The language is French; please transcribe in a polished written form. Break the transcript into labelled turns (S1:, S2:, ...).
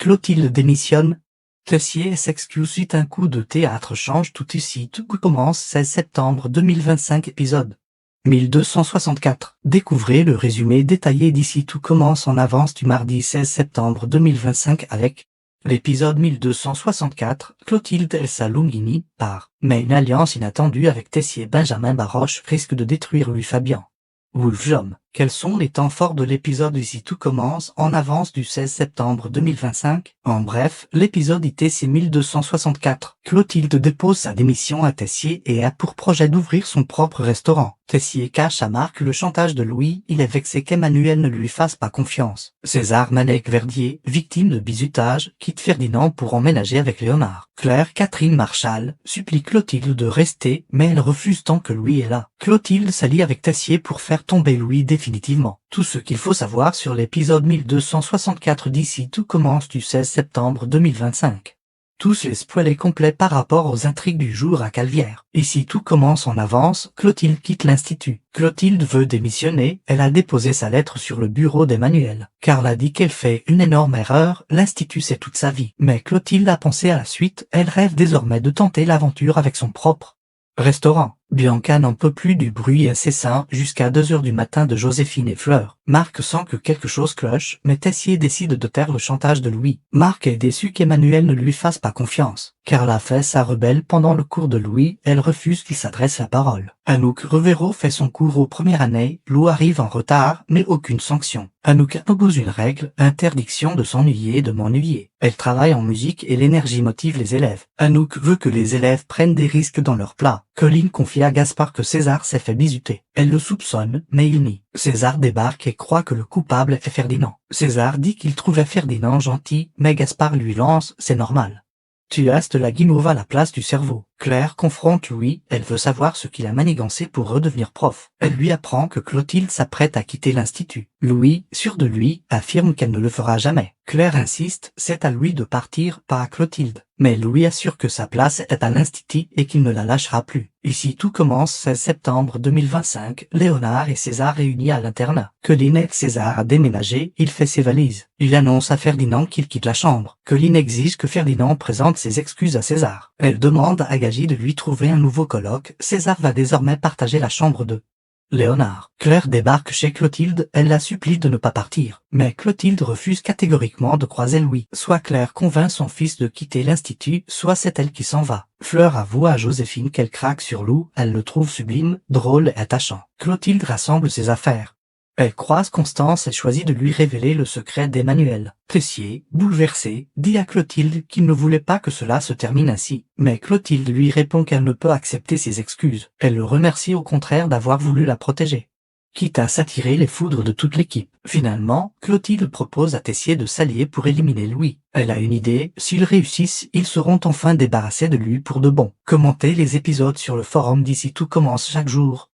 S1: Clotilde démissionne. Tessier s'excuse suite un coup de théâtre change tout ici. Tout commence 16 septembre 2025 épisode 1264. Découvrez le résumé détaillé d'ici. Tout commence en avance du mardi 16 septembre 2025 avec l'épisode 1264, Clotilde Elsa Longini part. Mais une alliance inattendue avec Tessier Benjamin Baroche risque de détruire Louis Fabian. Wolfjom. Quels sont les temps forts de l'épisode ici? Tout commence en avance du 16 septembre 2025. En bref, l'épisode ITC 1264. Clotilde dépose sa démission à Tessier et a pour projet d'ouvrir son propre restaurant. Tessier cache à Marc le chantage de Louis, il est vexé qu'Emmanuel ne lui fasse pas confiance. César Malek-Verdier, victime de bizutage, quitte Ferdinand pour emménager avec Léonard. Claire Catherine Marchal supplie Clotilde de rester, mais elle refuse tant que Louis est là. Clotilde s'allie avec Tessier pour faire tomber Louis définitivement. Tout ce qu'il faut savoir sur l'épisode 1264 d'ici. Tout commence du 16 septembre 2025. Tous les spoilers complets par rapport aux intrigues du jour à Calvière. Ici tout commence en avance, Clotilde quitte l'institut. Clotilde veut démissionner, elle a déposé sa lettre sur le bureau d'Emmanuel. Carl a dit qu'elle fait une énorme erreur, l'institut c'est toute sa vie. Mais Clotilde a pensé à la suite, elle rêve désormais de tenter l'aventure avec son propre restaurant. Bianca n'en peut plus du bruit incessant jusqu'à 2 heures du matin de Joséphine et Fleur. Marc sent que quelque chose cloche, mais Tessier décide de taire le chantage de Louis. Marc est déçu qu'Emmanuel ne lui fasse pas confiance. Carla fait sa rebelle pendant le cours de Louis, elle refuse qu'il s'adresse la parole. Anouk Revero fait son cours aux premières années, Lou arrive en retard, mais aucune sanction. Anouk impose une règle, interdiction de s'ennuyer et de m'ennuyer. Elle travaille en musique et l'énergie motive les élèves. Anouk veut que les élèves prennent des risques dans leurs plats. Colline confie à Gaspard que César s'est fait bisuter. Elle le soupçonne, mais il nie. César débarque et croit que le coupable est Ferdinand. César dit qu'il trouvait Ferdinand gentil, mais Gaspard lui lance « c'est normal ». Tu as de la guimauve à la place du cerveau. Claire confronte Louis, elle veut savoir ce qu'il a manigancé pour redevenir prof. Elle lui apprend que Clotilde s'apprête à quitter l'institut. Louis, sûr de lui, affirme qu'elle ne le fera jamais. Claire insiste, c'est à Louis de partir, pas à Clotilde. Mais Louis assure que sa place est à l'institut et qu'il ne la lâchera plus. Ici tout commence 16 septembre 2025, Léonard et César réunis à l'internat. Colline aide César à déménager, il fait ses valises. Il annonce à Ferdinand qu'il quitte la chambre. Colline exige que Ferdinand présente ses excuses à César. Elle demande à Gagy de lui trouver un nouveau coloc. César va désormais partager la chambre de Léonard. Claire débarque chez Clotilde, elle la supplie de ne pas partir. Mais Clotilde refuse catégoriquement de croiser Louis. Soit Claire convainc son fils de quitter l'institut, soit c'est elle qui s'en va. Fleur avoue à Joséphine qu'elle craque sur Lou, elle le trouve sublime, drôle et attachant. Clotilde rassemble ses affaires. Elle croise Constance et choisit de lui révéler le secret d'Emmanuel. Tessier, bouleversé, dit à Clotilde qu'il ne voulait pas que cela se termine ainsi. Mais Clotilde lui répond qu'elle ne peut accepter ses excuses. Elle le remercie au contraire d'avoir voulu la protéger, quitte à s'attirer les foudres de toute l'équipe. Finalement, Clotilde propose à Tessier de s'allier pour éliminer Louis. Elle a une idée, s'ils réussissent, ils seront enfin débarrassés de lui pour de bon. Commentez les épisodes sur le forum d'ici. Tout commence chaque jour.